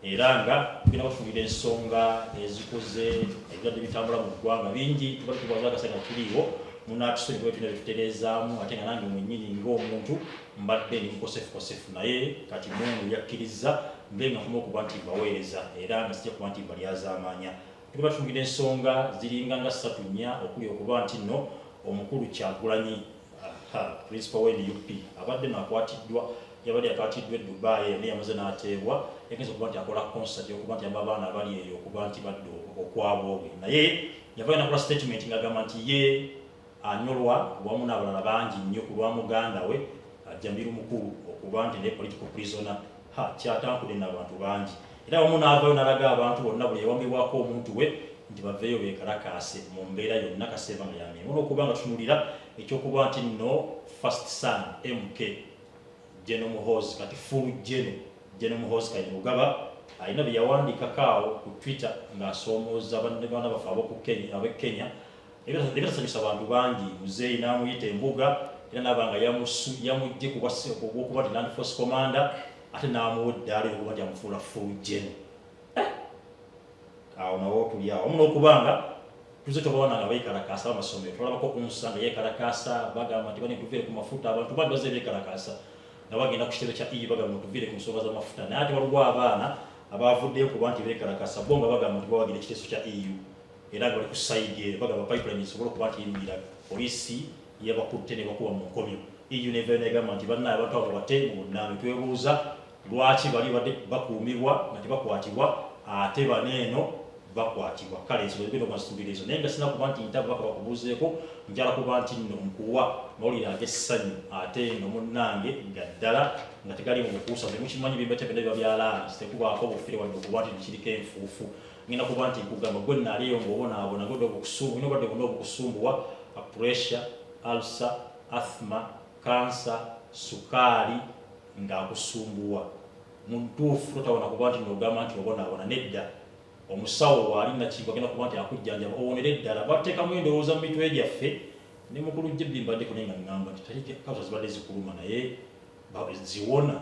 era nga tugenda bafunira ensonga ezikoze ebirwadde bitambula mu ggwanga bingi tubali tubaza akasanga kiriwo munatusonyi bwe tuna bitutereezaamu ate nga nange mwennyini ng'omuntu mbadde ni mukosefu naye kati Mungu yakkiriza mbe nga nkoma okuba nti mbaweereza era nga sijja kuba nti mbalyazaamaanya tugenda bafunira ensonga ziringa nga 3-4 okuli okuba nti nno omukulu Kyagulanyi principal w'NUP abadde nakwatiddwa yabadde yakwatiddwa e Dubai naye yamaze n'ateebwa yagenza okuba nti akola concert okuba nti abaana abali eyo okuba nti badde okwabwe naye yavayo nakola statement ng'agamba nti ye anyolwa wamu n'abalala bangi nnyo ku lwa muganda we Jamir Mukulu okuba nti ne political prisoner kyatankudde n'abantu bangi era wamu n'avayo n'alaga abantu bonna buli yawambibwako omuntu we nti baveeyo beekalakaase mu mbeera yonna kaseeba nga yamyemuno okuba nga tutunulira ekyokuba nti nno first son MK Jeno Muhoozi kati full Jeno Muhoozi Kayinugaba alina bye yawandiikakaawo ku Twitter ng'asoomooza baana bafe ab'e Kenya ebitasanyusa abantu bangi muzeeyi n'amuyita embuga era n'abanga yamujje okuba nti Land Force Commander ate n'amuwa eddaala okuba nti amufuula full Jeno awo nawo tuli awo wamu n'okubanga tuze tubawona nga beekalakaasa amasomero tulabako Ensonga yeekalakaasa bagamba nti bane tuviire ku mafuta abantu bandi bazze beekalakaasa nga bagenda ku kitebe kya EU bagamba tuviire ku nsonga z'amafuta naye ate waliwo abaana abavuddeyo kuba nti beekalakaasa bo nga bagamba nti bawagira ekiteeso kya EU era nga bali ku sayidi bagamba pipeline esobola okuba nti yimirira poliisi yabakutte ne bakuba mu nkomyo EU nevayo negamba nti bannaye abantu abo bate mu bunnambi twebuuza lwaki bali badde bakuumibwa nga tebakwatibwa ate baneeno bakwatibwa kale ensonga zibino mazitulira ezo naye nga sina kuba nti ntabo baka bakubuuzeeko njala kuba nti nno nkuwa mawulire ag'essanyu ate nno munnange nga ddala nga tegali mu bukuusa temukimanyi bimbetekedde biba byalaani tekubaako bufire wadde okuba nti nikiriko enfuufu ngenda kuba nti nkugamba gwe nnaaliyo ng'obonaabona godde obudde bonna obukusumbuwa pressure ulcer asthma cancer sukaali ng'akusumbuwa mu ntuufu totawona kuba nti n'ogamba nti obonaabona nedda omusawo waali nakintu agenda kuba nti akujjanjaba owonera eddala bateekamu endowooza mu mitwe gyaffe ne mukulu jjebbi mbaddeko naye nga ŋŋamba nti talike kawusa zibadde zikuluma naye ziwona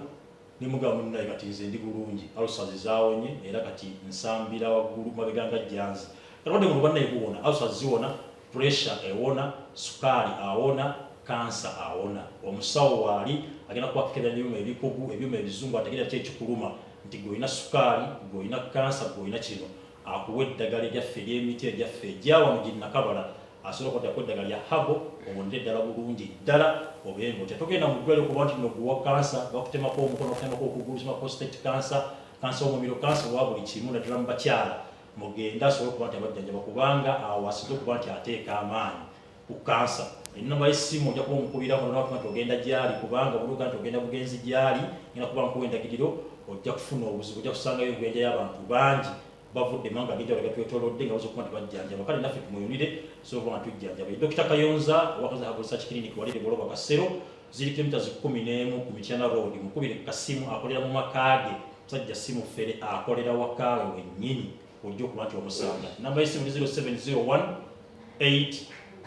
ne mugamba munnaye kati nze ndi bulungi alusazi zaawonye era kati nsambira waggulu mabega nga jjanzi kalwadde mu lubannaye guwona alusazi ziwona pressure ewona sukaali awona kansa awona omusawo waali agenda kubakkirira n'ebyuma ebikugu ebyuma ebizungu ategeera ki ekikuluma nti gweolina sukaali gweolina kansa gweolina kino akuwa eddagala eryaffe ery'emiti eryaffe egyawano ginnakabala asobola okukwatako eddagala lya habo obonera eddala bulungi ddala obenga otya togenda mu ddwaliro okuba nti noguwa kansa bakutemako omukono bakutemako okugulu sima prostate kansa kansa w'omumiro kansa owa buli kimu naddala mu bakyala mugenda asobole okuba nti abajjanjaba kubanga awo asinze okuba nti ateeka amaanyi ku kansa ennamba y'essimu ojja kuba omukubirako nonatuba nti ogenda gyali kubanga buluga nti ogenda bugenzi gyali ngenda kuba nkuwa endagiriro ojja kufuna obuzibu ojja kusangayo engwenja y'abantu bangi bavudde manga agenjawulo gatwetolodde nga baza okuba nti bajjanjaba kale naffe tumuyunire sobola nga tujjanjaba Dr. Kayonza wakaza Herbal Research Clinic walire Goloba Kasero ziri kilomita 11 ku Mityana Road mukubire kasimu akolera mu makaage musajja simu fere akolera wakaawe wennyini ojja okuba nti omusanga namba y'essimu ni 0701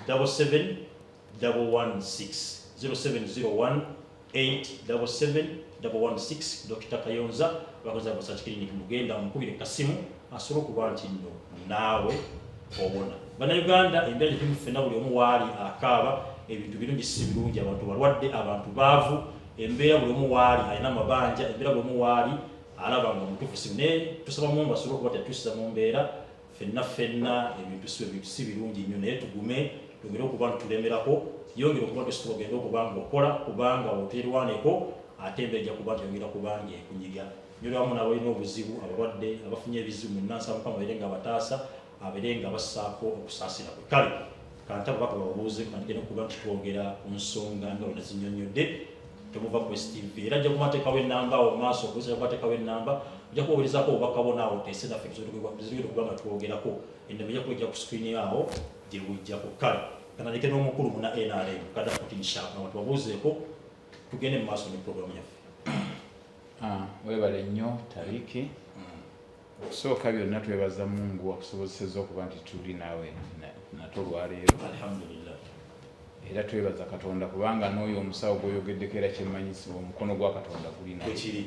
877 116 0701 877 116 Dr. Kayonza wakaza Herbal Research Clinic mugenda mukubire kasimu asobola okuba nti nno naawe obona bannayuganda embeera gyetulimu ffenna buli omu waali akaaba ebintu birungi si birungi abantu balwadde abantu baavu embeera buli omu waali alina amabanja embeera buli omu waali alaba nga mutuufu si naye tusaba Mungu asobole okuba tyatusiza mu mbeera ffenna ebintu si birungi nnyo naye tugume tugere okuba nti tulemerako yongera okuba nti ositola ogenda okuba nga okola kubanga oterwaneko ate embeera ejja kuba nti yongera kuba nga ekunyiga nyoli wamu n'abalina obuzibu abalwadde abafunye ebizibu mu nnansi Mukama abeere nga bataasa abeere nga bassaako okusaasira kwe kale kantaba baka babuuze kandigenda okuba nti twogera ku nsonga nga wena zinnyonnyodde temuva ku STV era ajja kumateekawo ennamba awo maaso okuweza kumateekawo ennamba ojja kubaweerezaako obubaka bona awo teese naffe tuzirwere okuba nga twogerako ennamba ejja kuba ejja ku screen awo gye bujjako kale kanaleke n'omukulu muna NRM kada 14 sharp nga tubabuuzeeko tugende mu maaso ne puroguramu yaffe webale nnyo Tariki okusooka byonna twebaza Mungu akusobozesezza okuba nti tuli naawe nato lwaleero alhamdulillah era twebaza Katonda kubanga n'oyo omusawo gw'oyogeddeko era kyemmanyisibwa omukono gwa Katonda guli naye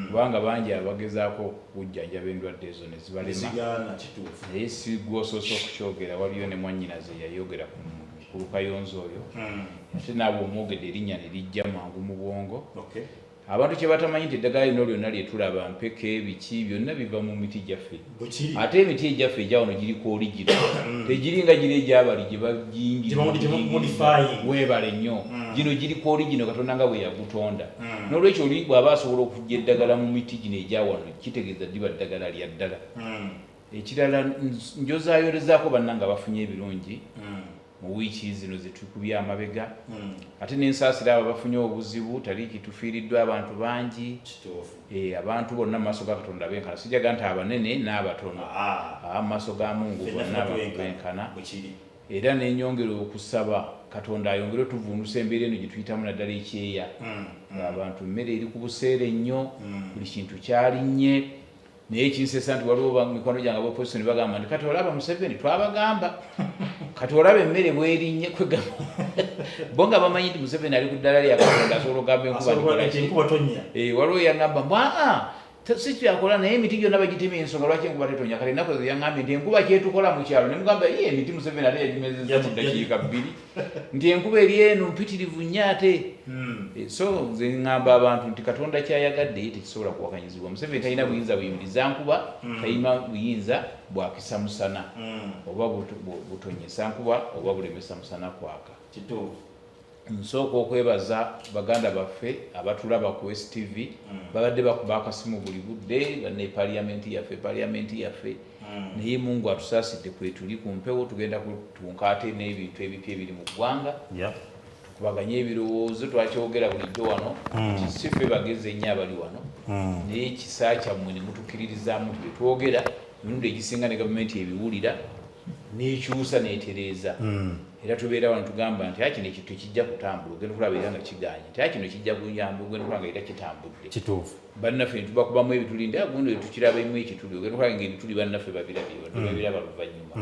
kubanga bangi abagezaako okujjanjaba endwadde ezo ne zibalema naye si gwosoose okukyogera waliyo ne mwannyinaze yayogera ku lukayonzo oyo ate naabwe omwogedde erinnya ne lijja mangu mu bwongo abantu kye batamanyi nti eddagala lino lyonna lye tulaba mpeke ebiki byonna biva mu miti gyaffe ate emiti egyaffe egyawano giriko origino tegiringa giri egyabali gye bagingweebale nnyo gino giriko origino katonda nga bwe yagutonda n'olwekyo oli bw'aba asobola okujja eddagala mu miti gino egyawano kitegeeza ddiba ddagala lya ddala ekirala njozaayolezaako banna nga bafunye ebirungi mu wiiki zino zetukubye amabega ate n'ensaasira abo bafunye obuzibu taliiki tufiiriddwa abantu bangi abantu bonna mu maaso ga katonda benkana sijaga nti abanene n'abatono mu maaso ga mungu bonna benkana era n'enyongera okusaba katonda ayongere tuvundusa embeera eno gye tuyitamu naddala ekyeya abantu mmere eri ku buseere nnyo buli kintu kyalinnye naye ekinseesa nti waliwo mikono gyange abopozisoni bagamba nti kati olaba Museveni twabagamba kati olaba emmere bwerinnye kwegamba bo nga bamanyi nti Museveni ali ku ddala lya katonda asobola okugamba enkuba waliwo yagamba mbwa si kyakola naye emiti gyonna bagitemye ensonga lwaki enkuba tetonya kale ennaku ezo yaŋŋambye nti enkuba kyetukola mu kyalo ne mugamba ye emiti Museveni ate yagimezeza mu ddakiika 2 nti enkuba eri eno mpitirivu nnyo ate so nze ŋŋamba abantu nti katonda kyayagadde tekisobola kuwakanyizibwa Museveni talina buyinza buyimiriza nkuba talina buyinza bwakisa musana oba butonyesa nkuba oba bulemesa musana kwaka nsooka okwebaza baganda baffe abatulaba ku STV babadde bakuba akasimu buli budde banne parliamenti yaffe naye Mungu atusaasidde kwetuli ku mpewo tugenda tunkaate n'ebintu ebipya ebiri mu ggwanga tukubaganye ebirowoozo twakyogera bulijjo wano si ffe bagezi ennyo abali wano naye ekisa kyammwe ne mutukkiririzaamu bye twogera emirundi egisinga ne gavumenti ebiwulira n'ekyusa n'etereeza era tubeera wano tugamba nti kino ekintu tekijja kutambula ogenda okulaba era nga kiganye nti kino kijja kuyamba ogenda okulaba nga era kitambudde kituufu bannaffe ne tubakubamu ebituli ndi agundi tukirabamu ekituli ogenda okulaba nga ebituli bannaffe babirabye ne babiraba luvannyuma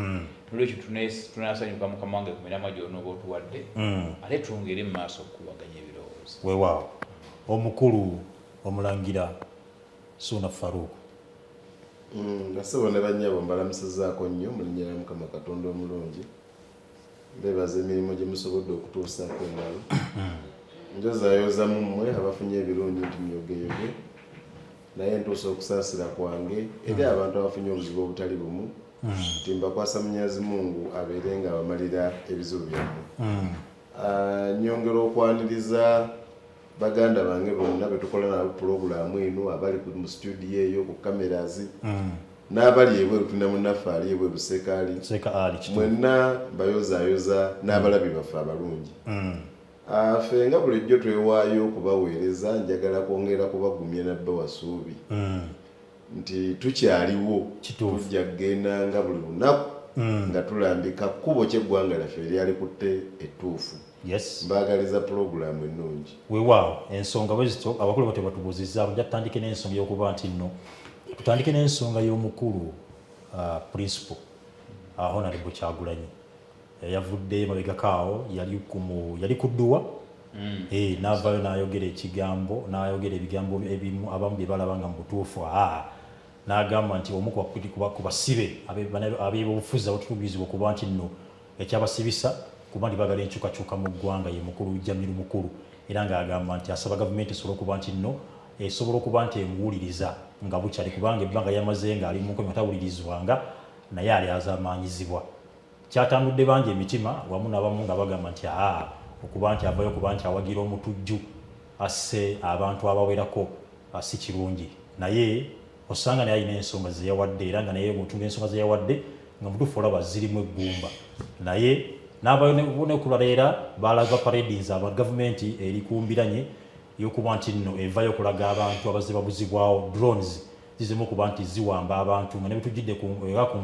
nolwekyo tunasanyuka Mukama wange ku miramwa gy'onooba otuwadde ate twongere mu maaso okukubaganya ebirowoozo weewaawo omukulu omulangira Ssuuna Faruku nasebo ne bannyabo mbalamusizaako nnyo mu linnya lya Mukama Katonda omulungi bebaza emirimu gye musobodde okutuusaako engalo njozaayoza mu mmwe abafunye ebirungi nti myogeyoge naye ntuusa okusaasira kwange eri abantu abafunye obuzibu obutali bumu nti mbakwasa Munyazi Mungu abeere nga abamalira ebizibu byammwe nyongera okwaniriza baganda bange bonna betukola nabo pulogulaamu eno abali mu studio eyo ku cameras n'abali ebweru tulina munnaffe ali ebweru Sekaali mwenna mbayozaayoza n'abalabi baffe abalungi ffe nga bulijjo twewaayo okubaweereza njagala kwongera kubagumya nabba wasuubi nti tukyaliwo tujja kugenda nga buli lunaku nga tulambika kkubo ky'eggwanga lyaffe eryalikutte ettuufu mbaagaliza pulogulaamu ennungi weewaawo ensonga bwe zityo abakulu bate batubuuzizza bujja tutandike n'ensonga y'okuba nti nno tutandike n'ensonga y'omukulu principal Honorable Kyagulanyi yavudde mabegakaawo yali kudduwa n'avaayo n'ayogera ekigambo n'ayogera ebigambo ebimu abamu bye balaba nga mu butuufu n'agamba nti omu ku basibe ab'ebyobufuzi abatulugurizibwa okuba nti nno ekyabasibisa kuba nti bagala enkyukakyuka mu ggwanga ye mukulu Jamir mukulu era ng'agamba nti asaba gavumenti esobola okuba nti nno esobola okuba nti emuwuliriza nga bukyali kubanga ebbanga yamaze nga ali mu nkomi atawulirizwanga naye ali azaamaanyizibwa kyatambudde bangi emitima wamu n'abamu nga bagamba nti okuba nti avayo okuba nti awagira omutujju asse abantu abawerako si kirungi naye osanga naye alina ensonga ze yawadde era nga naye mutunga ensonga ze yawadde nga mutuufu olaba zirimu eggumba naye n'avayo nekulaleera balaga paradings aba gavumenti eri kumbiranye y'okuba nti nno evayo okulaga abantu abazze babuzibwawo drones zizemu okuba nti ziwamba abantu nga ne bitujjidde ku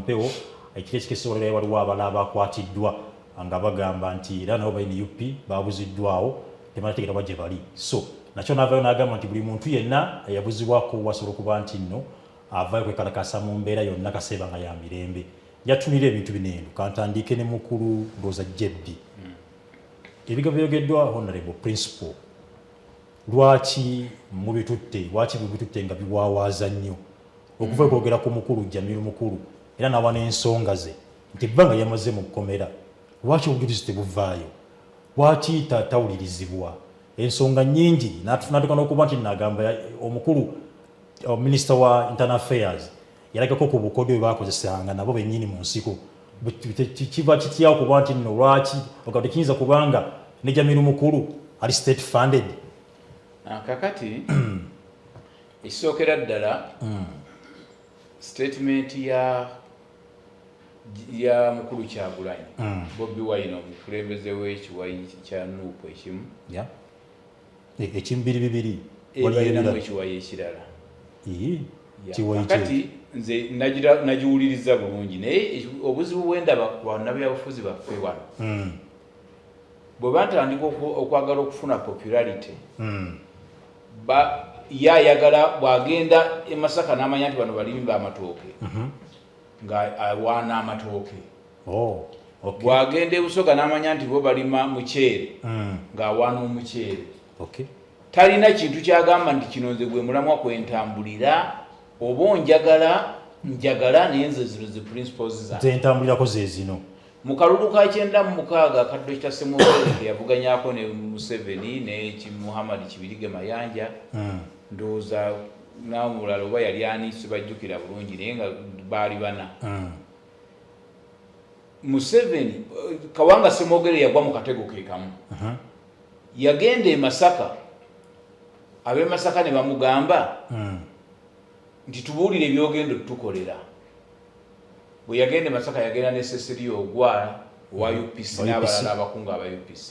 mpewo ekiro ekikeseolera waliwo abalala bakwatiddwa nga bagamba nti era nabo balina UP babuziddwawo temanategera bajje bali so nakyo n'avayo n'agamba nti buli muntu yenna eyabuzibwako wasobola okuba nti nno avayo kwekalakasa mu mbeera yonna kaseeba nga ya mirembe yatunira ebintu binendo kantandike ne mukulu ndooza jebbi ebigambo byogeddwa Honorable Principal lwaki mubitutte nga biwaawaza nnyo okuva kwogera ku mukulu Jamir mukulu era n'awa n'ensonga ze nti ebbanga yamaze mu kkomera lwaki obujulizi tebuvaayo lwaki tawulirizibwa ensonga nnyingi n'atuka n'okuba nti nagamba omukulu minisita wa internal affairs yalagako ku bukodyo bwe baakozesanga nabo bennyini mu nsiko kiva kityawo kuba nti nno lwaki ogabde kiyinza kubanga ne Jamir mukulu ali state funded kakati ekisookera ddala statement ya mukulu Kyagulanyi Bobi Wine omukulembeze w'ekiwayi kya Nuupu ekimu ekimu bibiri balinamu ekiwayi ekirala kakati nze nagiwuliriza bulungi naye obuzibu bwendaba bannabyabufuzi baffe wano bwe batandika okwagala okufuna popularity yayagala bwagenda e Masaka n'amanya nti bano balimi b'amatooke nga awaana amatooke bwagenda e Busoga n'amanya nti bo balima muceere ng'awaana omuceere talina kintu kyagamba nti kino nze gwe mulamwa kwentambulira oba njagala naye nze zino ze principles zange ntambulirako ze zino mu kalulu ka 96 akaddo kya Zimuletedde yavuganyako ne Museveni ne Muhammad Kibirige Mayanja ndowooza n'omulala oba yali ani sibajjukira bulungi naye nga baali bana Museveni Kawanga Semogere yagwa mu katego ke kamu yagenda e Masaka ab'e Masaka ne bamugamba nti tubuulire ebyogendo tukolera bwe yagenda e Masaka yagenda ne Cecilia Ogwara owa UPC n'abalala abakungu aba UPC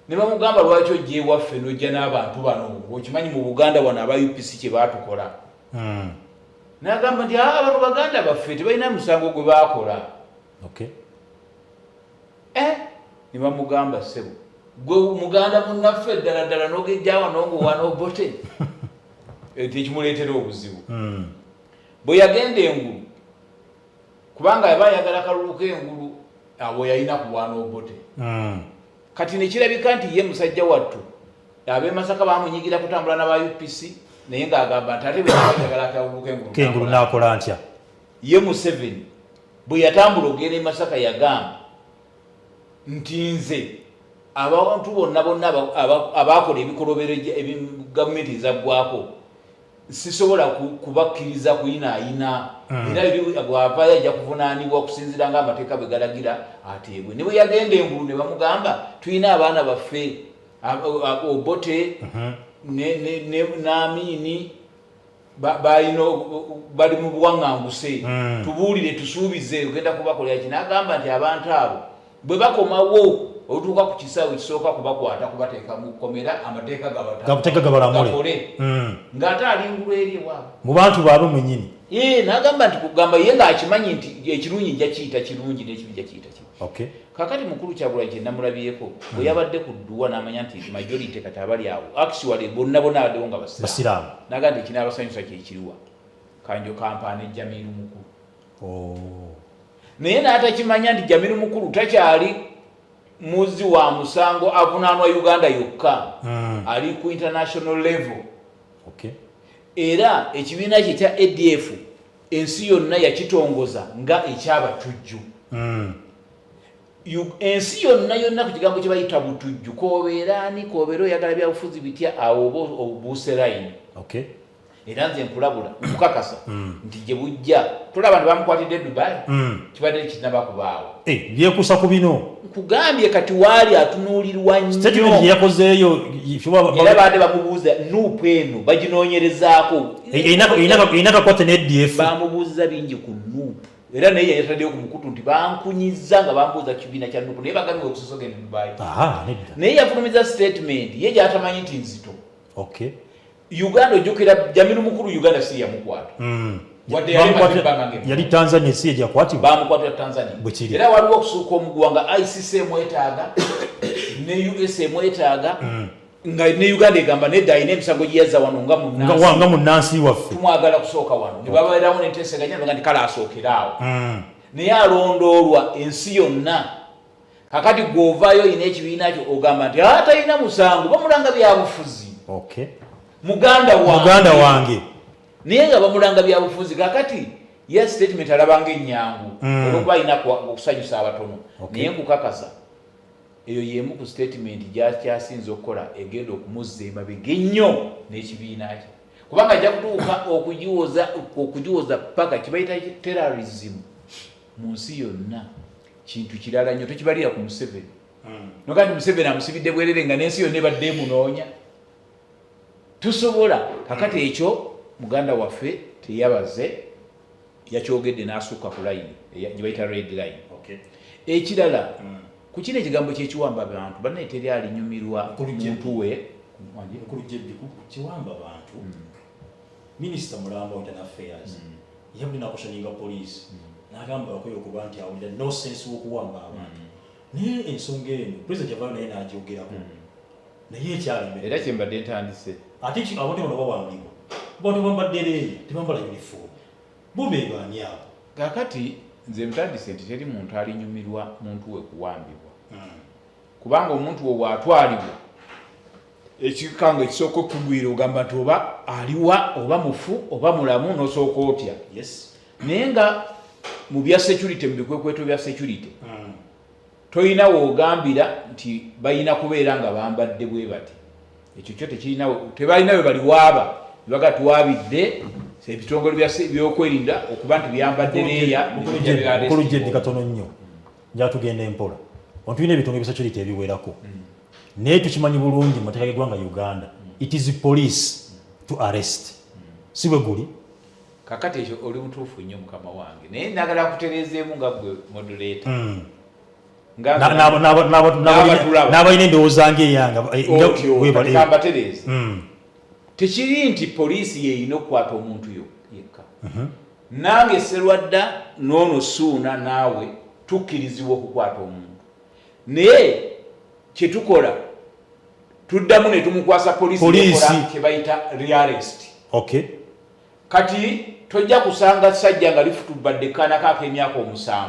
ne bamugamba lwaki ojja ewaffe n'ojja n'abantu bano okimanyi mu Buganda wano aba UPC kye baatukola n'agamba nti abantu Baganda baffe tebalina musango gwe baakola ne bamugamba ssebo gwe muganda munnaffe ddala ddala n'ogejja wano ng'owanobote tekimuleetera obuzibu bwe yagenda engulu kubanga aba ayagala kalulu k'engulu abo yalina kuwaana obote kati nekirabika nti ye musajja wattu ab'e Masaka bamunyigira kutambula n'aba UPC naye ng'agamba nti ate beayagala kalulu k'engulu n'akola ntya ye Museveni bwe yatambula ogenda e Masaka yagamba nti nze abantu bonna abaakola ebikolobero gavumenti ezaggwako sisobola kubakkiriza kuyinaayina era bw'avaayo ajja kuvunaanibwa okusinziira ng'amateeka bwe galagira ateebwe ne bwe yagenda engulu ne bamugamba tulina abaana baffe Obote n'Amiini bali mu buwaŋŋanguse tubuulire tusuubize ogenda kubakolera ki n'agamba nti abantu abo bwe bakomawo otuuka ku kisaawe kisooka kubakwata kubateeka mu kkomera amateeka gabalamule ng'ate ali ngulu eri ewaabwe mu bantu baabwe mwennyini n'agamba nti kugamba ye ng'akimanyi nti ekirungi nja kiyita kirungi n'ekibi nja kiyita kibi kakati mukulu Kyagulanyi kye namulabyeko bwe yabadde ku dduwa n'amanya nti majority kati abali awo actually bonna abaddewo nga basiraamu n'agamba nti ekinaabasanyusa kyekiriwa kanjo kampaana Jamir mukulu naye n'atakimanya nti Jamir mukulu takyali muzi wa musango avunaanwa Uganda yokka ali ku international level era ekibiina kye kya ADF ensi yonna yakitongoza nga ekyabatujju ensi yonna ku kigambo kye bayita butujju koobeeraani koobeera oyagala byabufuzi bitya awo oba obuuse layini era nze nkulabula nkukakasa nti gye bujja tulaba nti bamukwatidde Dubai kibadde kinaba kubaawo byekuusa ku bino nkugambye kati waali atunuulirwa nnyo yakozeeyo era baadde bamubuuza Nuupu eno baginoonyerezaako erina kakwate ne ADF bamubuuza bingi ku Nuupu era naye yataddeyo ku mukutu nti bankunyiza nga bambuuza kibiina kya Nuupu naye bagambye okusosogenda Dubai naye yafulumiza statement ye gyatamanyi nti nzito Uganda ojjukira Jamir mukulu Uganda si yamukwata yali Tanzania si yakwatibwa bamukwatira Tanzania era waliwo okusuuka omuggwanga ICC emwetaaga ne US emwetaaga nga ne Uganda egamba nedda ayina emisango giyazza wano nga munnansi waffe tumwagala kusooka wano ne babeerawo n'enteeseganya nga nti kale asookera awo naye alondoolwa ensi yonna kakati gw'ovaayo oyina ekibiina kyo ogamba nti atalina musango bamulanga byabufuzi Okay. Muganda wange. Naye nga bamulanga bya bufuzi kakati ya statement alabanga ennyangu olwokuba alina okusanyusa abatono. Naye nkukakasa eyo yemu ku statement gyakyasinza okukola egenda okumuzza emabega ennyo n'ekibiina kye. Kubanga ajja kutuuka okugiwoza paka kibayita terrorism mu nsi yonna kintu kirala nnyo tokibalira ku Museveni. Nokati Museveni amusibidde bwerere nga n'ensi yonna ebadde emunoonya. Tusobola kakati ekyo muganda waffe teyabaze yakyogedde n'asukka ku line gye bayita red line. Ekirala ku kino ekigambo kyekiwamba abantu bannaye teri alinyumirwa muntu we kiwamba abantu. Minisita Mulamba wa Internal Affairs yabuli nakushaninga police n'agamba bakoye okuba nti awulira no sense w'okuwamba abantu. Naye ensonga eno president yavaayo naye n'agyogerako naye ekyalimbere era kyembadde ntandise ate abantu bano bawambibwa abantu bambadde leeya tebambala uniform Bobi baani abo. Kakati nze ntandise nti teri muntu alinyumirwa muntu we kuwambibwa kubanga omuntu we bw'atwalibwa ekikanga ekisooka okugwira ogamba nti oba aliwa oba mufu oba mulamu n'osooka otya. Naye nga mu bya security mu bikwekweto bya security toyina woogambira nti bayina kubeera nga bambadde bwe bati. Ekyo kyo tebalina we bali waaba baga tuwaabidde ebitongole byokwerinda okuba nti byambadde leeya. Mukulu Jebbi katono nnyo njatugenda empola ontulina ebitongole bya security ebiwerako naye tukimanyi bulungi mu mateeka g'eggwanga Uganda it is police to arrest si bwe guli. Kakati ekyo oli mutuufu nnyo mukama wange naye njagala kutereezeemu nga gwe modulator n'abalina endowooza ngaeyangabatereeze tekiri nti poliisi yeyina okukwata omuntu yekka. Nange Serwadda n'ono Suuna naawe tukkirizibwa okukwata omuntu naye kyetukola tuddamu ne tumukwasa poliisi kyebayita rearrest. Kati tojja kusanga sajja nga lifutubadde kanakaako emyaka 7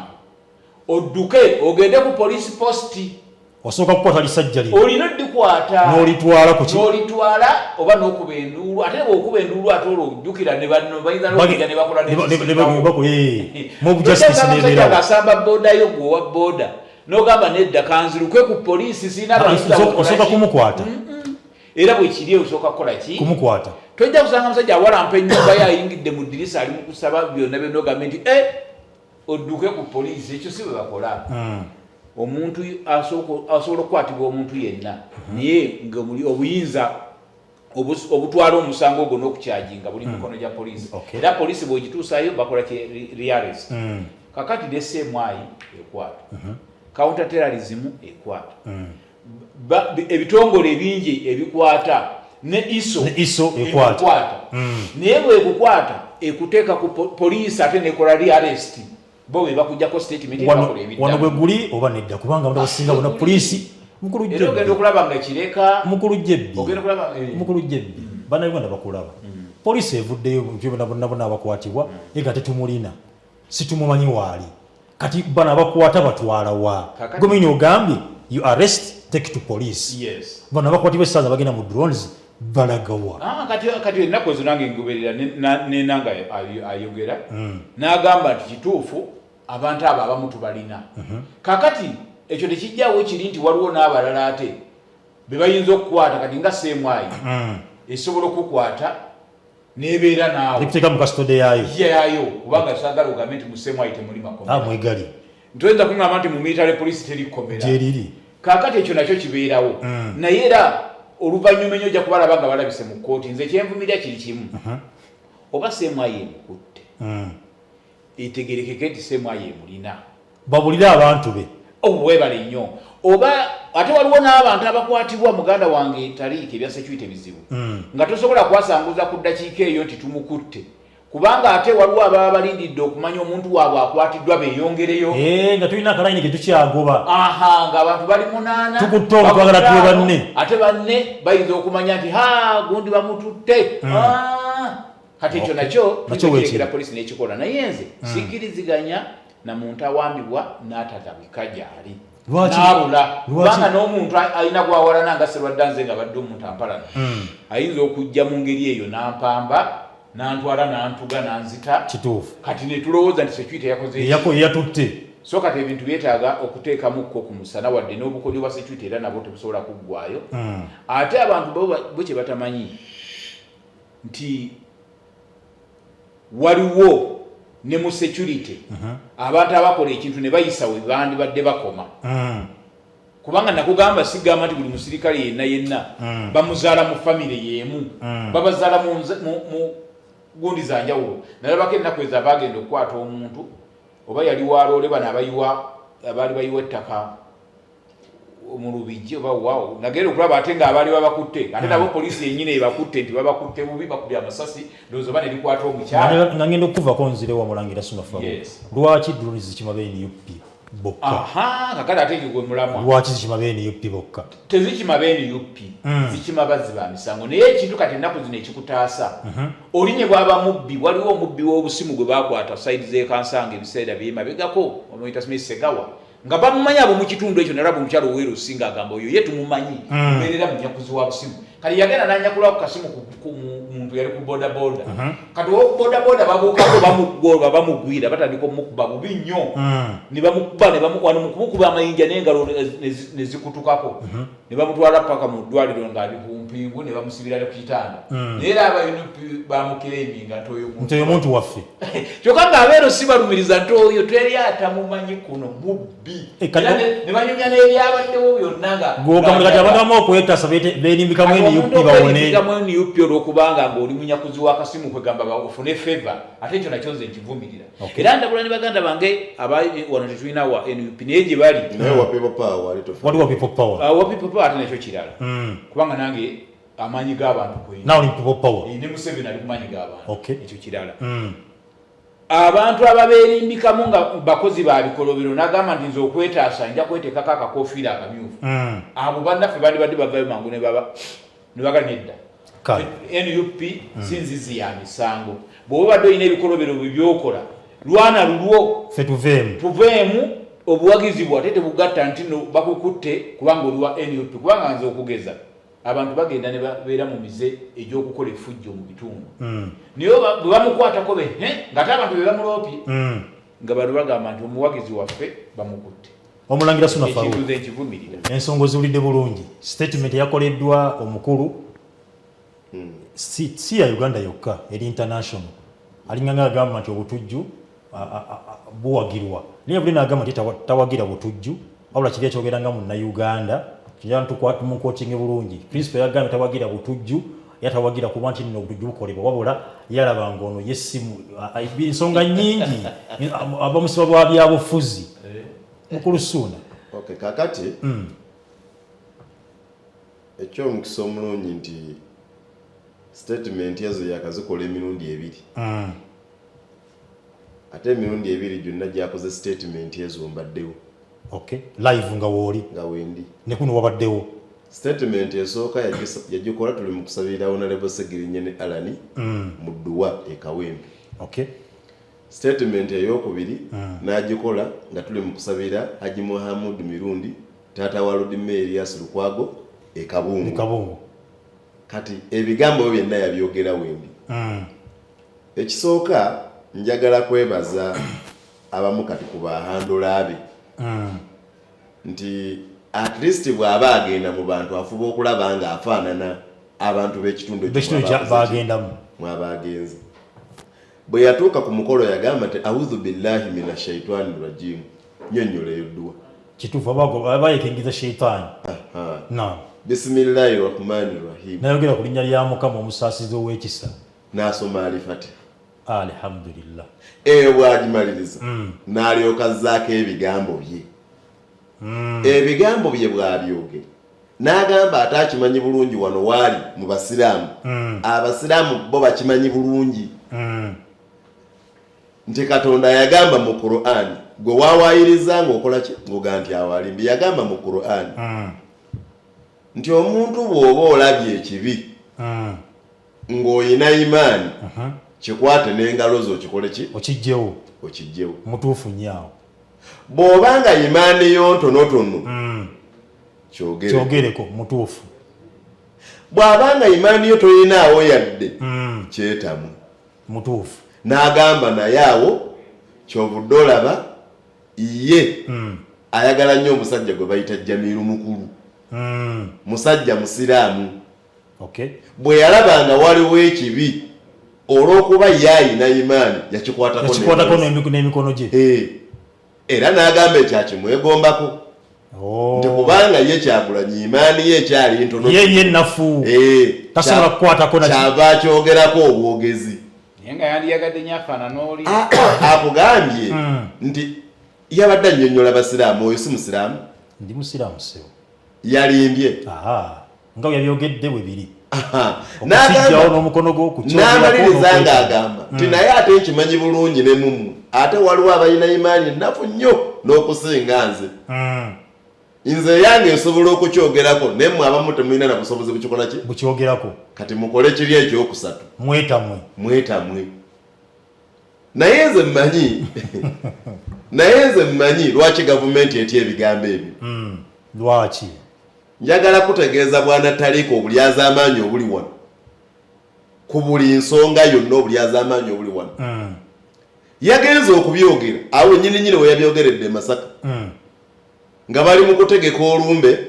odduke ogende ku police posti osooka kukwata lisajja lino olina oddikwata n'olitwala oba n'okuba enduulu ate bw'okuba enduulu ate olwojjukira ne banno bayinza n'okujja ne bakola n'emusajja ng'asamba boodayo gwe owa booda n'ogamba nedda kanziruke ku poliisi siina osooka kumukwata era bwe kiri osooka kukola ki kumukwata. Tojja kusanga musajja awalampa ennyumba ye ayingidde mu ddirisa ali mu kusaba byonna byonna ogambe nti odduke ku poliisi. Ekyo si bwe bakola. Omuntu asobola okukwatibwa omuntu yenna naye nga obuyinza obutwala omusango ogwo n'okukyajinga buli mikono gya poliisi. Era poliisi bw'ogituusaayo bakola rearrest. Kakati DCMI ekwata counter terrorism ekwata ebitongole ebingi ebikwata ne ISO ekwata naye bwekukwata ekuteeka ku poliisi ate nekola rearrest bo be bakujjako statement ebakola ebidda wano bwe guli oba nedda kubanga abantu abasinga bona poliisi Mukulu Jebbi ogenda okulaba nga kireka Mukulu Jebbi ogenda okulaba Mukulu Jebbi bannayuganda bakulaba poliisi evuddeyo bonna abakwatibwa ega tetumulina situmumanyi waali kati bana abakwata batwala wa gomini ogambye you arrest take to police. Bana bakwatibwa essaaza bagenda mu drones balagawa kati ennaku ezo nange ngoberera nenanga ayogera n'agamba nti kituufu abantu abo abamu tubalina. Kakati ekyo tekijjawo kiri nti waliwo n'abalala ate be bayinza okukwata kati nga seemwayi esobola okukwata n'ebeera naawe ekuteeka mu kasitode yaayo kubanga saagala ogambe nti mu seemwayi temuli makomera mwegali ntoyinza kuŋŋamba nti mu military police teri kkomera gyeriri. Kakati ekyo nakyo kibeerawo naye era oluvannyuma ennyo ojja kubalaba nga balabise mu kkooti. Nze kyenvumirira kiri kimu oba seemwayi emukutte etegerekeke nti seemwayi emulina babulire abantu be weebale nnyo oba ate waliwo n'abantu abakwatibwa muganda wange taliika ebya security bizibu nga tosobola kwasanguza ku ddakiika eyo nti tumukutte kubanga ate waliwo ababa balindidde okumanya omuntu waabwe akwatiddwa beeyongereyo nga tulina akalayini ke tukyagoba ng'abantu bali 8 tukutte olutwagala tuwe banne ate banne bayinza okumanya nti gundi bamututte kati ekyo nakyo kirekera poliisi n'ekikola naye nze sikkiriziganya na muntu awambibwa n'atagabika gy'ali n'abula kubanga n'omuntu alina gwawalana nga Serwaddanze nga badde omuntu ampalana ayinza okujja mu ngeri eyo n'ampamba n'antwala n'antuga n'anzita kituufu kati ne tulowooza nti security yakoze yatutte so kati ebintu byetaaga okuteekamukko ku musana wadde n'obukodyo bwa security era nabwo tebusobola kuggwayo ate abantu bo kye batamanyi nti waliwo ne mu security abantu abakola ekintu ne bayisa we bandibadde bakoma kubanga nakugamba sigamba nti buli musirikale yenna bamuzaala mu famire y'emu babazaala mu gundi za njawulo nalabako ennaku ezo abagenda okukwata omuntu oba yali waloole bano abaali bayiwa ettaka mu Lubijji oba waawo nagenda okulaba ate nga abaali babakutte ate nabo poliisi yennyini ebakutte nti babakutte bubi bakubye amasasi ndowooza oba ne likwata omukyala nagenda okuvako nzire wa Mulangira Sunafa lwaki drone zikimabeeni UP bokka kakati ate gwe mulamwa lwaki zikimabeeni UP bokka tezikimabeeni UP zikimabazzi ba misango naye ekintu kati ennaku zino ekikutaasa oli ne bwaba mubbi waliwo omubbi w'obusimu gwe bakwata saidi z'ekansanga ebiseera byemabegako omuyita Smith Segawa nga bamumanyi abo mu kitundu ekyo nalaba omukyalo oweera osinga agamba oyo ye tumumanyi mbeerera munyakuzi wa busimu kati yagenda n'anyakula ku kasimu ku muntu yali ku bodaboda kati bodaboda babuukako bamugwira batandika omukuba bubi nnyo ne bamukuba wano mu kumukuba amayinja n'engalo ne zikutukako ne bamutwala paka mu ddwaliro ng'ali ku mpingu ne bamusibira ku kitanda naye era abayunupi bamukereminga nti oyo muntu waffe kyokka ng'abeero si balumiriza nti oyo teri atamumanyi kuno mubbi ne banyumya n'ebyabaddewo byonna nga gwogamula kati abantu abamu okwetasa beenimbikamu NUP olwokubanga ng'oli munyakuzi w'akasimu kwegamba ofune favor ate ekyo nakyo nze nkivumirira era ndabula ne baganda bange wano tetulina wa NUP naye gye bali wa people power ate nakyo kirala kubanga nange amaanyi g'abantu ne Museveni ali kumaanyi g'abantu ekyo kirala abantu ababeerimbikamu nga bakozi ba bikolobero n'agamba nti nze okwetaasa nja kweteekako akakofiira akamyufu abo bannaffe bandibadde bavayo mangu ne baganedda NUP sinzizi ya misango bw'oba badde olina ebikolobero bibyokola lwana lulwo ffe tuveemu obuwagizi bwo ate tebugatta nti no bakukutte kubanga oli wa NUP kubanga nze okugeza abantu bagenda ne babeera mu mize egy'okukola effujjo mu bitundu naye bwe bamukwatako ng'ate abantu be bamuloopye nga bano bagamba nti omuwagizi waffe bamukutte Omulangira Sunafa ekivumirira ensonga ziwulidde bulungi statement yakoleddwa omukulu si ya Uganda yokka eri international alinganga agamba nti obutujju buwagirwa naye buli n'agamba nti tawagira butujju wabula kiri ekyogeranga mu Uganda kijana tumukotinge bulungi principle yagamba tawagira butujju yatawagira kuba nti nno obutujju bukolebwa wabula yalaba ngono yesimu ensonga nyingi abamusiba bwa byabufuzi Mukulu Suna kakati ekyomukisa omulungi nti statement ezo yakazikola emirundi ebiri ate emirundi ebiri gyonna gyakoze statement ezo mbaddewo live nga wooli nga wendi ne kuno wabaddewo statement esooka yagikola tuli mu kusabira Honorable Segirinye ne Alani mu Dduwa e Kawempe statement eyokubiri n'agikola nga tuli mu kusabira Haji Mohamud Mirundi taata wa Lord Mayor Elias Lukwago e Kabungu kati ebigambo byonna yabyogera wendi ekisooka njagala kwebaza abamu kati ku bahandola be nti at least bw'aba agenda mu bantu afuba okulaba nga afaanana abantu b'ekitundu bagendamu mwabagenzi bwe yatuuka ku mukolo yagamba nti audhu billahi mina shaitani rajim nyonnyola eyo dduwa kituufu abayekengiza sheitaani bisimillahi rahmani rahim nayogera ku linnya lya Mukama omusaasizi ow'ekisa n'asoma alifati alhamdulillah eyo bwagimaliriza n'alyoka azzaako ebigambo bye ebigambo bye bw'abyogera n'agamba ate akimanyi bulungi wano waali mu basiraamu abasiraamu bo bakimanyi bulungi nti Katonda yagamba mu Qur'an gwe waawayiriza ng'okola ki ng'oga nti awalimbi yagamba mu Qur'an nti omuntu bw'oba olabye ekibi ng'oyina imaani kikwate n'engalo zo okikole ki okijjewo okijjewo mutuufu nnyo bw'obanga imaani yo ntonotono kyogereko mutuufu bw'abanga imaani yo tolinaawo yadde kyetamu mutuufu n'agamba naye awo kyovudde olaba ye ayagala nnyo omusajja gwe bayita Jamir Mukulu musajja musiraamu bwe yalabanga waliwo ekibi olw'okuba ye ayina imaani yakikwatako n'emikono gye era n'agamba ekyakimwegombako nti kubanga ye Kyagulanyi imaani ye ekyali ntono ye nafu tasobola kukwatako kyava akyogerako obwogezi naye nga yandiyagadde nyafaana n'oli akugambye nti yabadde annyonnyola basiraamu oyo si musiraamu ndi musiraamu sewo yalimbye nga yabyogedde bwe biri n'omukono n'amaliriza ng'agamba nti naye ate nkimanyi bulungi ne mummwe ate waliwo abalina imaani ennafu nnyo n'okusinga nze yange nsobola okukyogerako naye mmwe abamu temulina na busobozi bukikola ki bukyogerako kati mukole kiri ekyokusatu mwetamwe naye nze mmanyi lwaki gavumenti etya ebigambo ebyo lwaki njagala kutegeeza bwanataliiko obulyazaamaanyi obuli wano ku buli nsonga yonna obulyazaamaanyi obuli wano yagenze okubyogera awo nyininyini we yabyogeredde e Masaka nga bali mu kutegeka olumbe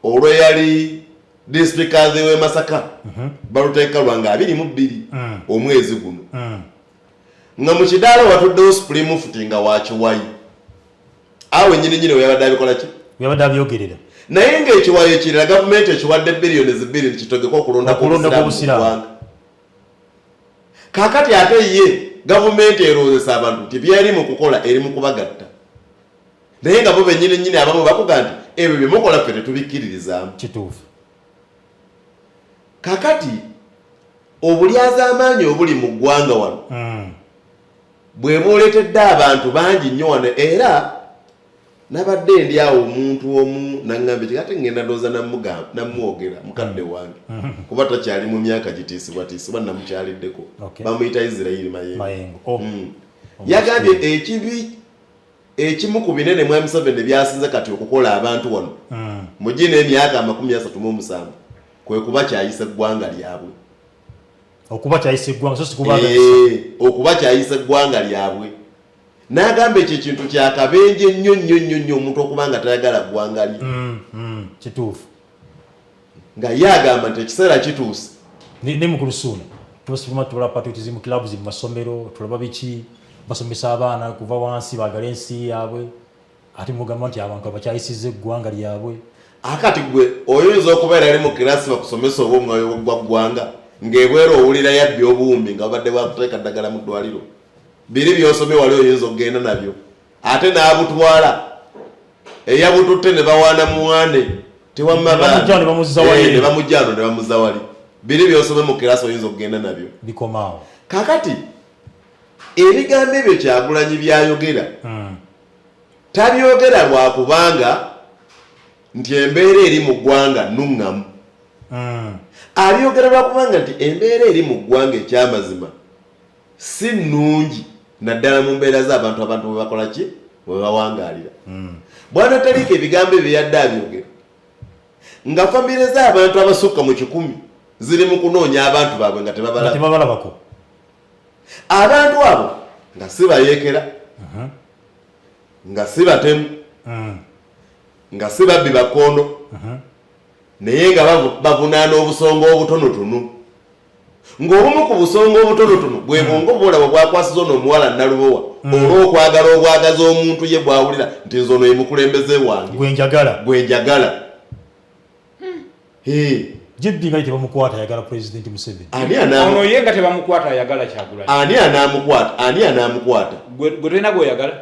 olwo yali disitulikaazi w'e Masaka baluteeka lwanga 22 omwezi guno nga mu kidaala watuddewo supreme futi nga wakiwayi awo nyininyini we yabadde abikola ki yabadde abyogerera naye ng'ekiwayi ekirala gavumenti ekiwadde biliyoni 2 kitegeka okulondako obusiraamu kaakati ate ye gavumenti eroozesa abantu nti byali mu kukola eri mu kubagatta naye nga bo bennyini abamu bakuga nti ebyo bye mukola ffe tetubikkiririzaamu kituufu kaakati obulyazaamaanyi obuli mu ggwanga wano bwe bwoletedde abantu bangi nnyo wano era nabadde ndi awo omuntu omu naŋŋamba kati ngenda ndooza namwogera mukadde wange kuba takyali mu myaka gitiisibwatiisibwa namukyaliddeko bamuyita Israeli Mayengo yagambye ekimu ku binene mwami Museveni byasinze kati okukola abantu wano mugina emyaka 37 kwe kuba kyayisa eggwanga lyabwe okuba kyayisa eggwanga lyabwe n'agamba ekyo ekintu kyakabenje nnyo omuntu okuba nga tayagala ggwanga lye kituufu nga ye agamba nti ekiseera kituuse ne Mukulu Suuna tulaba patriotism clubs mu masomero tulaba biki basomesa abaana kuva wansi bagala ensi yaabwe ate mugamba nti abantu abakyayisiza eggwanga lyabwe akati gwe oyinza okubeera ali mu kirasi bakusomesa obwomwoyo gwa ggwanga ng'ebwera owulira yabbi obuwumbi nga babadde bakuteeka ddagala mu ddwaliro biri byosomye wali oyinza okugenda nabyo ate n'abutwala eyabututte ne bawaana muwaane ne bamujjaano ne bamuzza wali biri byosomye mu kirasi oyinza okugenda nabyo bikomaawo kakati ebigambo ebyo Kyagulanyi byayogera tabyogera lwakubanga nti embeera eri mu ggwanga nnuŋŋamu abyogera lwakubanga nti embeera eri mu ggwanga ekyamazima si nnungi naddala mu mbeera z'abantu bwe bakola ki bwe bawangaalira bwanataliika ebigambo ebyo yadde abyogera nga famire z'abantu abasukka mu 100 ziri mu kunoonya abantu baabwe nga tebabalabako abantu abo nga si bayeekera nga si batemu nga si babbi bakondo naye nga bavunaana obusonga obutonotono ng'obumu ku busonga obutonotono bwe bwongo bwolaba bwakwasiza ono omuwala Nalubowa olw'okwagala obwagazi omuntu ye bwawulira nti nze ono ye mukulembeze wange gwenjagala jibbi nga tebamukwata ayagala President Museveni ono ye nga tebamukwata ayagala Kyagulanyi ani anaamukwata gwe tolina gw'oyagala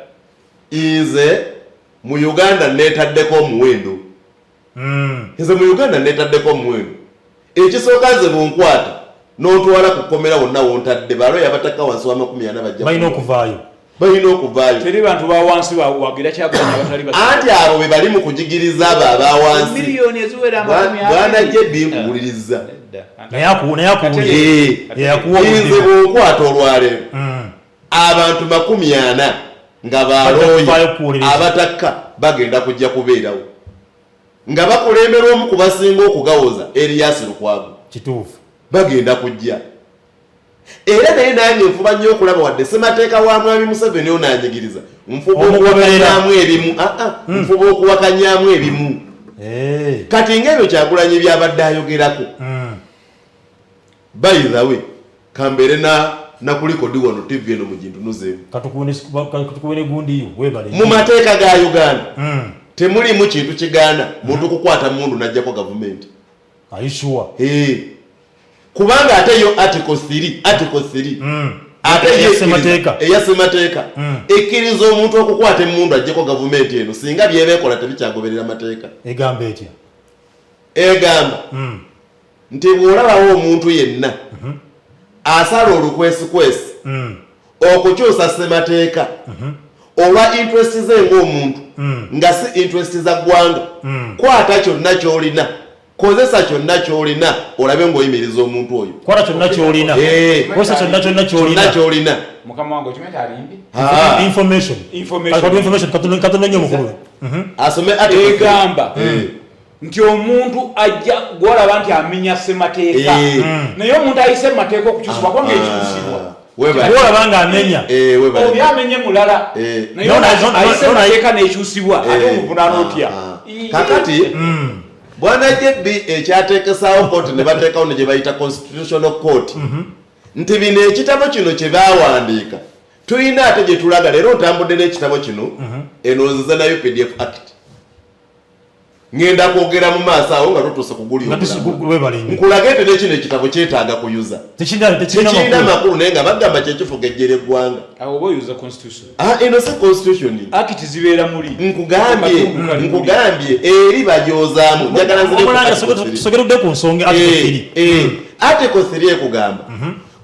nze mu Uganda neetaddeko omuwendo ekisooka nze bunkwata n'otwala ku kkomera wonna wontadde balo yabataka wansi wa 40 bajja balina okuvaayo teri bantu ba wansi wagira Kyagulanyi abatali anti abo be bali mu kujigiriza abo abawansi miliyoni eziwera bwana Jebbi nkuwuliriza naye akuwuliriza nze bunkwata olwaleero abantu 40 nga balooye abatakka bagenda kujja kubeerawo nga bakulembera omu ku basinga okugawoza Erias Lukwago kituufu bagenda kujja era naye nange nfuba nnyo okulaba wadde ssemateeka wa mwami Museveni onaanyigiriza nfuba okuwakanyaamu ebimu nfuba okuwakanyaamu ebimu kati ng'ebyo Kyagulanyi byabadde ayogerako by the way kambeere na kulikodi wano TV eno mu gintunuzeemu katukubone gundi webale mu mateeka ga Uganda temulimu kintu kigaana muntu kukwata mundu najjako gavumenti ayishuwa kubanga ate yo article 3 ate eyasemateeka ekkiriza omuntu okukwata emundu ajjeko gavumenti eno singa byebeekola tebikyagoberera mateeka egamba etya egamba nti bw'olabawo omuntu yenna asala olukwesikwesi okukyusa ssemateeka olwa interest ze ng'omuntu nga si interest za ggwanga kwata kyonna ky'olina kozesa kyonna ky'olina olabe ng'oyimiriza omuntu oyo kwata kyonna ky'olina kozesa kyonna ky'olina mukama wange okimanya alimbi information katonda nnyo mukulu asome egamba nti omuntu ajja gwolaba nti amenya ssemateeka naye omuntu ayise mu mateeka okukyusibwa kubanga ekyusibwa olaba nga amenya obi amenye mulala naye ayise mu mateeka n'ekyusibwa ate omuvunaana otya kakati bwana Jebbi ekyateekesaawo kooti ne bateekawo ne gye bayita constitutional court nti bino ekitabo kino kye baawandiika tulina ate gye tulaga leero ntambudde n'ekitabo kino enonziza nayo PDF Act ngenda kwogera mu maaso awo nga tutuuse kugulya nkulage ete n'ekino ekitabo kyetaaga kuyuza tekirina makulu naye nga bagamba kyekifuga ejje ly'eggwanga awo oba oyuza constitution eno si constitution act zibeera muli nkugambye eri bagyozaamu njagala nziretusogeredde ku nsonga article 3 ekugamba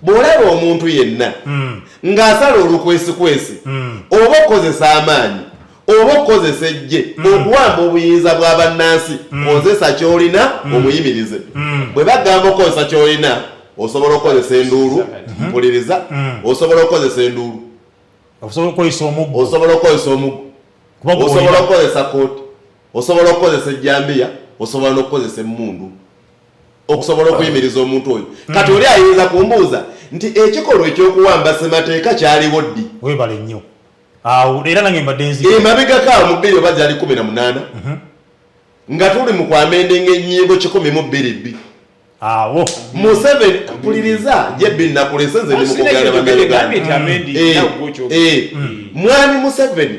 bw'olaba omuntu yenna ng'asala olukwesikwesi oba okozesa amaanyi oba okozesa ejje okuwamba obuyinza bwa bannansi kozesa ky'olina omuyimirize bwe bagamba okozesa ky'olina osobola okukozesa enduulu mpuliriza osobola okukozesa enduulu osobola okukozesa omuggo osobola okukozesa kooti osobola okukozesa ejjambiya osobola n'okukozesa emmundu okusobola okuyimiriza omuntu oyo kati oli ayinza kumbuuza nti ekikolwa ekyokuwamba ssemateeka kyaliwo ddi webale nnyo awo era nange mbadde nzika emabegako mu bbiri oba gyali 18 nga tuli mu kwamendinga ennyimbo 122 awo Museveni mpuliriza Jebbi nakulese nze nimukugana bannayuganda mwami Museveni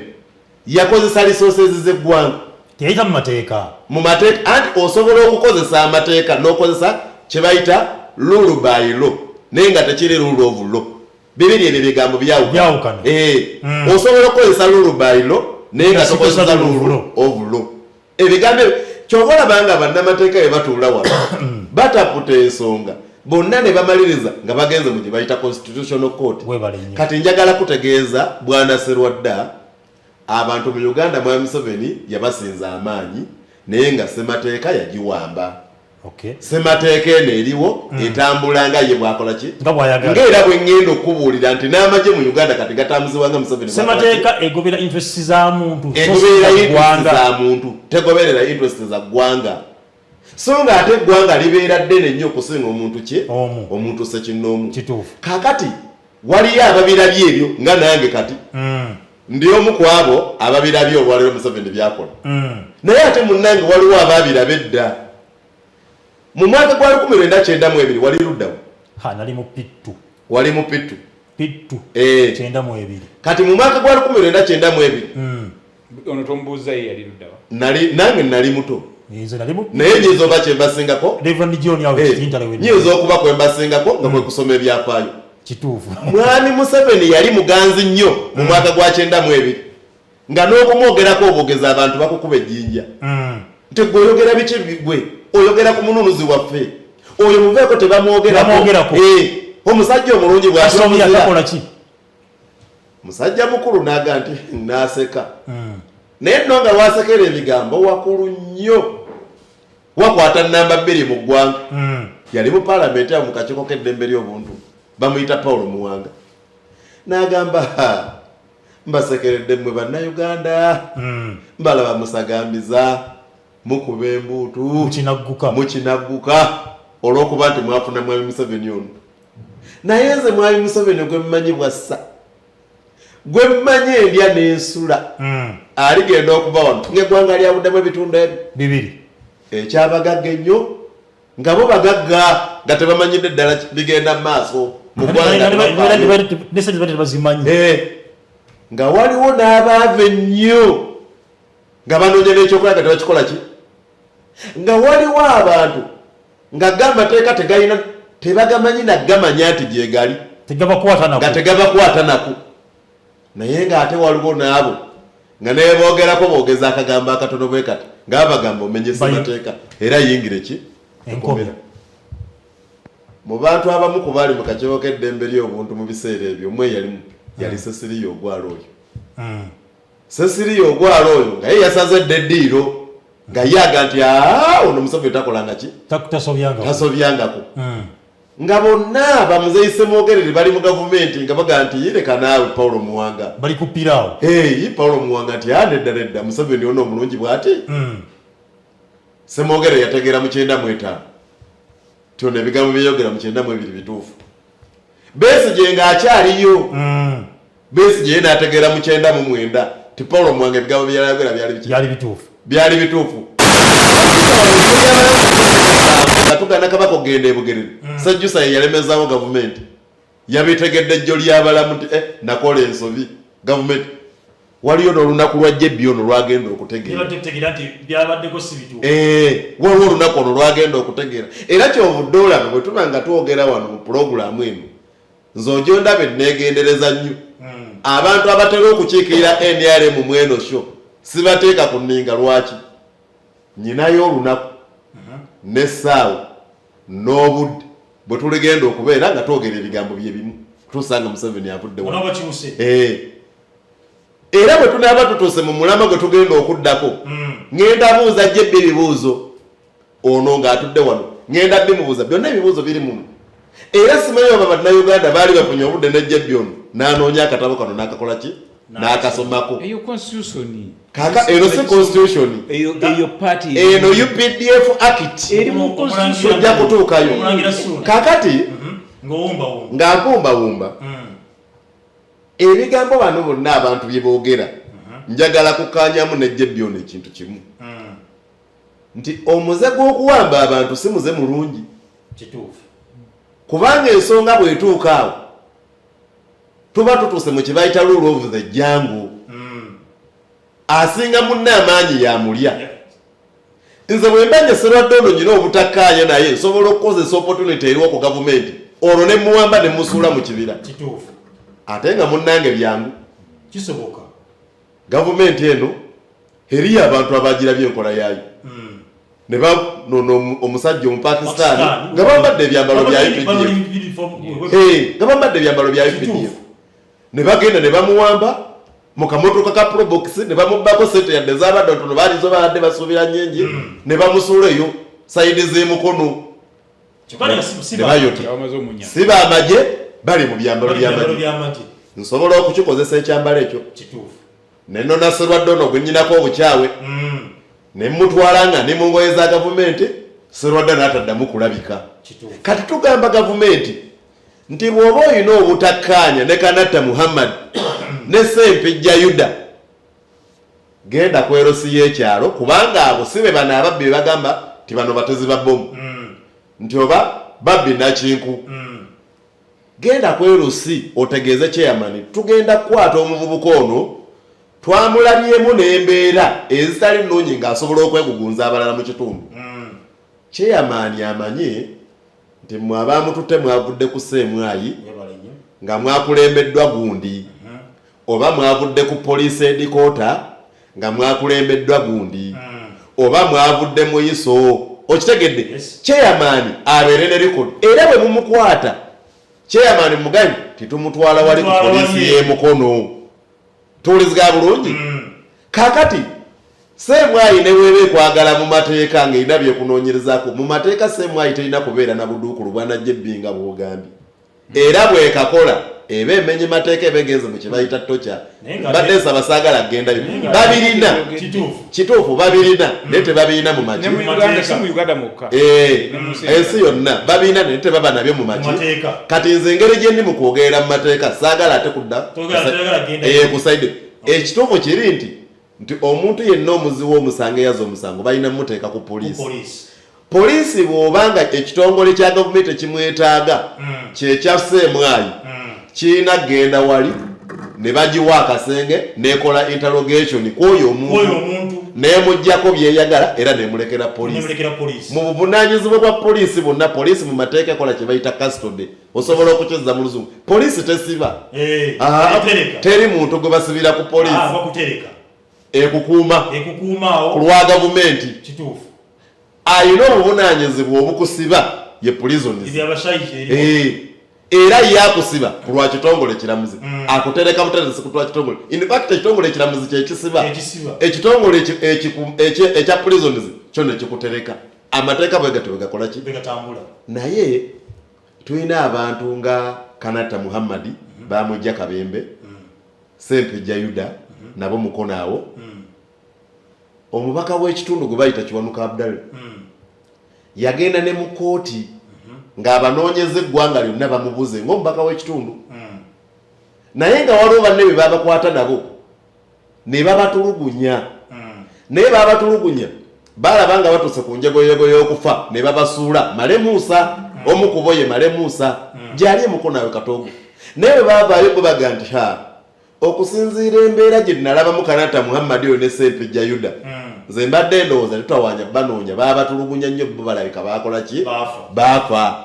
yakozesa resources z'eggwanga teyita mu mateeka anti osobola okukozesa amateeka n'okozesa kye bayita rule by law naye nga tekiri rule of law bibiri ebyo bigambo byawukana osobola okukozesa rule by law naye nga tokozesa rule of law ebigambo kyova olabanga bannamateeka bye batuula wano bataputa ensonga bonna ne bamaliriza nga bagenze mu gye bayita constitutional court kati njagala kutegeeza bwana Serwadda abantu mu Uganda mwami Museveni yabasinza amaanyi naye nga ssemateeka yagiwamba ssemateeka eno eriwo etambula nga ye bwakola ki ng'era bwe ngenda okubuulira nti n'amagye mu Uganda kati gatambuzibwanga Museveni ssemateeka egobera interest za muntu tegoberera interest za ggwanga so nga ate eggwanga libeera ddene nnyo okusinga omuntu kye omuntu sekinnoomu kakati waliyo ababirabye ebyo nga nange kati ndi omu ku abo ababirabye olwaleero Museveni byakola naye ate munnange waliwo abaabiraba edda mu mwaka gwa 1992 wali luddawo nali mu pittu wali mu pittu 92 kati mu mwaka gwa 1992 ono tombuuza ye yali luddawa nange nali muto naye nyinza oba kyembasingako nyinza okuba kwembasingako nga kwe kusoma ebyafaayo kituufu mwami Museveni yali muganzi nnyo mu mwaka gwa 92 nga n'okumwogerako obwogeza abantu bakukuba ejjinja nti gwe oyogera biki gwe oyogera ku mununuzi waffe oyo muveeko tebamwogerako omusajja omulungi bw'asobola musajja mukulu n'aga nti n'aseka naye nno nga lwasekera ebigambo wakulu nnyo wakwata namba 2 mu ggwanga yali mu paalamenti awo mu kakiiko k'eddembe ly'obuntu bamuyita Paulo Muwanga n'agamba mbasekeredde mmwe bannayuganda mbalaba musagambiza mukuba embuutu mukinagguka olw'okuba nti mwafuna mwami Museveni ono naye nze mwami Museveni gwe mmanyi bwassa gwe mmanyi endya n'ensula aligenda okuba wano ng'eggwanga lyabuddemu ebitundu bibiri ekyabagagga ennyo nga bo bagagga nga tebamanyidde ddala bigenda mu maaso mu ggwanga nga waliwo n'abaava ennyo nga banoonya n'ekyokola nga tebakikola ki nga waliwo abantu nga g'amateeka tegalina tebagamanyi naggamanya nti gyegali nga tegabakwata nako naye ng'ate waliwo n'abo nga naye boogerako boogeza akagambo akatono bwe kati nga bagamba omenyesa amateeka era yingire ki enkomera mu bantu abamu ku baali mu kakiiko k'eddembe ly'obuntu mu biseera ebyo omwe yali Sesiriya Ogwala oyo Sesiriya Ogwala oyo nga ye yasazedde eddiiro nga yaga nti ono Museveni takolanga ki tasobyangako nga bonna bamuzeeyise mwogerere bali mu gavumenti nga baga nti leka naawe Paulo Muwanga bali kupiraawo Paulo Muwanga nti nedda Museveni ono omulungi bw'ati semwogere yategeera mu 95 tino ebigambo byeyogera mu 92 bituufu Besigye nga akyaliyo Besigye n'ategeera mu 99 ti Paulo Muwanga ebigambo byeyayogera byali bituufu Gatugana kabaka ogenda ebugerere Sajjusa ye yalemezaawo gavumenti yabitegedde ejjo ly'abalamu nti nakola ensobi gavumenti waliyo n'olunaku lwa jebbi ono lwagenda okutegeera waliwo olunaku ono lwagenda okutegeera era kyovudde olaba bwe tuba nga twogera wano mu pulogulaamu eno nze ojo ndabe neegendereza nnyo abantu abatera okukiikirira NRM mu eno sho sibateeka ku nninga lwaki nyinayo olunaku n'essaawa n'obudde bwe tuligenda okubeera nga twogera ebigambo bye bimu tusanga Museveni avudde wano era bwe tunaaba tutuuse mu mulama gwe tugenda okuddako ngenda buuza jjebbi ebibuuzo ono ng'atudde wano ngenda bimubuuza byonna ebibuuzo biri muno era simanyi oba bannayuganda baali bafunye obudde ne jjebbi ono n'anoonya akatabo kano n'akakola ki n'akasomako kaka eno si constitution eno UPDF act ojja kutuukayo kakati nga nkumbawumba ebigambo bano bonna abantu bye boogera njagala kukanyamu ne jjebbi ono ekintu kimu nti omuze gw'okuwamba abantu si muze mulungi kubanga ensonga bw'etuuka awo tuba tutuuse mu kibayita rule of the jungle asinga munne amaanyi yamulya nze bwe mba nyeserwadde ono nyina obutakkaanya naye nsobola okukozesa opportunity eriwo ku gavumenti olwo ne muwamba ne musuula mu kibira ate nga munnange byangu kisoboka gavumenti eno eriyo abantu abagirabye enkola yaayo ne omusajja omupakisitaani nga bambadde ebyambalo bya UPDF ne bagenda ne bamuwamba mu kamotoka ka probox ne bamubbako sente yadde zabadde ntono baalizo baadde basuubira nyenje ne bamusuula eyo sayidi z'emukono ne bayota si baamagye bali mu byambalo by'amagye nsobola okukikozesa ekyambalo ekyo ne nona Sserwadde ono gwe nnyinako obukyawe ne mmutwala nga ne mu ngoye za gavumenti Sserwadde n'ataddamu kulabika kati tugamba gavumenti nti bw'oba olina obutakkaanya ne Kanatta Muhammad ne Sempejja Yuda genda ku erosi y'ekyalo kubanga abo si be bano ababbi be bagamba ti bano batezi ba bbomu nti oba babbi nakinku genda ku erosi otegeeze chairman tugenda kukwata omuvubuka ono twamulabyemu n'embeera ezitali nnungi ng'asobola okwegugunza abalala mu kitundu chairman amanye nti mwe abaamututte mwavudde ku Ssemwayi nga mwakulembeddwa gundi oba mwavudde ku police headquarter nga mwakulembeddwa gundi oba mwavudde mu iso okitegedde chairman abeere ne record era bwe mumukwata chairman muganyi titumutwala wali ku police y'emukono tuwulizika bulungi kakati Ssemwayi ne weebe kwagala mu mateeka ng'erina byekunoonyerezaako mu mateeka Ssemwayi terina kubeera na buduukulu bwanajja ebbinga bw'ogambye era bw'ekakola eba emenye mateeka ebegeze mu kye bayita tocha badde nsaba saagala agendayo babirina kituufu babirina naye tebabirina mu maki ensi yonna babirina naye tebaba nabyo mu maki kati nze engeri gye ndi mu kwogerera mu mateeka saagala ate kudda kusaide ekituufu kiri nti omuntu yenna omuzibu omusango eyaza omusango balina muteeka ku poliisi bw'obanga ekitongole kya gavumenti ekimwetaaga kyekyaseemwayi kirina genda wali ne bagiwa akasenge nekola interrogation kwoyo omuntu nemuggyako byeyagala era nemulekera poliisi mu buvunaanyizibwa bwa poliisi bonna poliisi mu mateeka ekola kye bayita custody osobola okukyeza mu luzungu poliisi tesiba teri muntu gwe basibira ku poliisi ekukuuma ku lwa gavumenti ayina obuvunaanyizibwa obukusiba ye prisons era yakusiba ku lwa kitongole kiramuzi akutereka buteresi ku lwa kitongole in fact ekitongole kiramuzi kyekisiba ekitongole ekya prisons kyo ne kikutereka amateeka bwe gakola ki naye tulina abantu nga Kanata Muhammadi bamujja Kabembe Sempejja Yuda nabo mukono awo omubaka w'ekitundu gwe bayita Kiwanuka Abdal yagenda ne mu kooti ng'abanoonyeza eggwanga lyonna bamubuze ng'omubaka w'ekitundu naye nga waliwo banne be babakwata nabo ne babatulugunya naye babatulugunya balaba nga batuuse ku njegoyego y'okufa ne babasuula Male Musa omu ku bo ye Male Musa gyali emukono awe Katogo naye bwe baavaayo bwe baga nti okusinziira embeera gye nalabamu Kanata Muhammadi oyo ne Sempejja Yuda nze mbadde ndowooza tetwawanya banoonya baabatulugunya nnyo bo balabika baakola ki baafa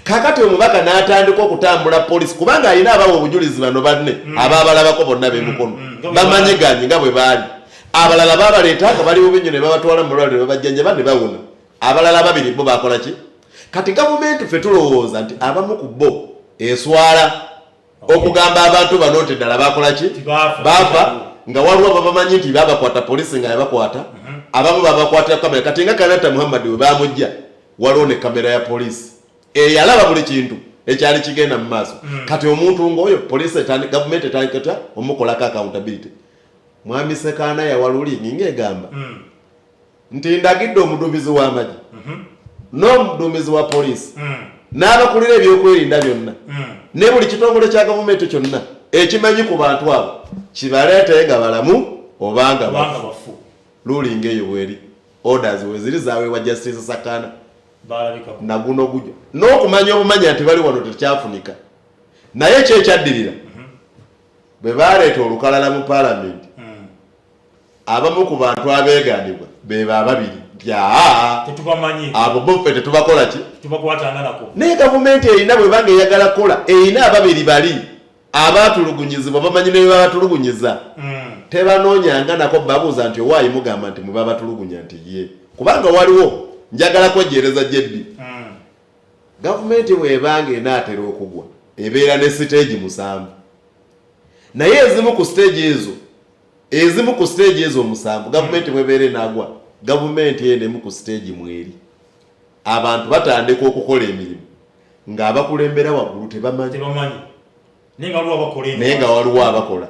kakati omubaka n'atandika okutambula poliisi kubanga alina abawa obujulizi bano banne abaabalabako bonna b'emukono bamanyiganye nga bwe baali abalala baabaleeta nga bali bubi nnyo ne babatwala mu mulwaliro ne babajjanjaba ne bawona abalala babiri bo baakola ki kati gavumenti ffe tulowooza nti abamu ku bo eswala okugamba abantu bano nti ddala bakola ki baafa nga waliwo ababamanyi nti babakwata poliisi nga yabakwata abamu babakwatira kamera kati nga Kanata Muhammadi we bamujja waliwo ne kamera ya poliisi eyalaba buli kintu ekyali kigenda mu maaso kati omuntu ng'oyo poliisi gavumenti etandikata omukolako accountability mwami Sekaana yawaluli ng'egamba nti ndagidde omuduumizi w'amagye n'omuduumizi wa poliisi n'abakulira ebyokwerinda byonna ne buli kitongole kya gavumenti kyonna ekimanyi ku bantu abo kibaleete nga balamu obanga bafu ruling eyo bweri orders weziri zaweebwa Justice Sakaana naguno gujjo n'okumanya obumanya nti bali wano tekyafunika naye kyekyaddirira bwe baleeta olukalala mu paalamenti abamu ku bantu abeegaanibwa be bababiri abo boffe tetubakola ki naye gavumenti erina bwe banga eyagala kukola erina ababiri bali abatulugunyizibwa bamanyi ne babatulugunyiza tebanoonyanga nako babuuza nti owaayi mugamba nti mwe babatulugunya nti ye kubanga waliwo njagala kwejjereza gyeddi gavumenti bw'ebanga enaatera okugwa ebeera ne siteegi 7 naye ezimu ku siteegi ezo 7 gavumenti bw'ebeera enaagwa gavumenti yenemu ku siteegi 2 abantu batandika okukola emirimu ng'abakulembera waggulu tebamanyi naye nga waliwo abakola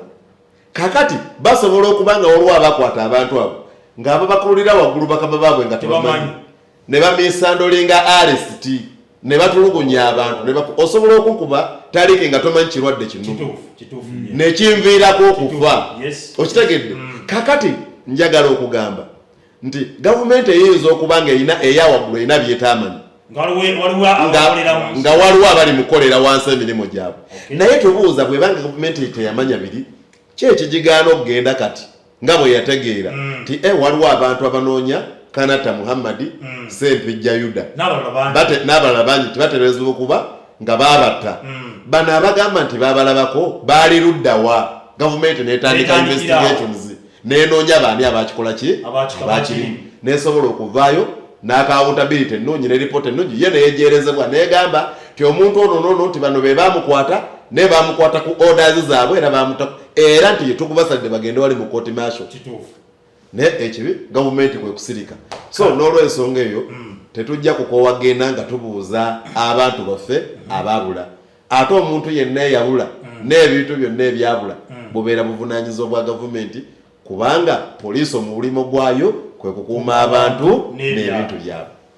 kakati basobola okuba nga waliwo abakwata abantu abo ng'ababakulira waggulu bakama baabwe nga tebamanyi ne bamisandolinga RST ne batulugunya abantu osobola okukuba talike nga tomanyi kirwadde kino nekinviirako okufa okitegedde kakati njagala okugamba nti gavumenti eyinza okuba nga erina eyawaggulu erina byetamanyi nga waliwo abali mukolera wansi emirimu gyabwe naye tubuuza bwebanga gavumenti teyamanya biri kyekigigaana okugenda kati nga bwe yategeera nti waliwo abantu abanoonya Kanata Muhammadi Sempejja Yuda n'abalala bangi tibatereezebwa okuba nga baabatta bano abagamba nti baabalabako baali luddawa gavumenti netandika investigations nenoonya baani abakikola ki abakirimu nesobola okuvaayo n'akawuntability ennungi ne ripoota ennungi ye neyejerezebwa negamba ti omuntu ono nti bano be bamukwata ne bamukwata ku orders zaabwe era nti tukubasalidde bagende wali mu court martial ne ekibi gavumenti kwe kusirika so n'olwensonga eyo tetujja kukowagenda nga tubuuza abantu baffe ababula ate omuntu yenna eyabula n'ebintu byonna ebyabula bubeera buvunaanyizibwa bwa gavumenti kubanga poliisi omulimo gwayo kwe kukuuma abantu n'ebintu byabwe.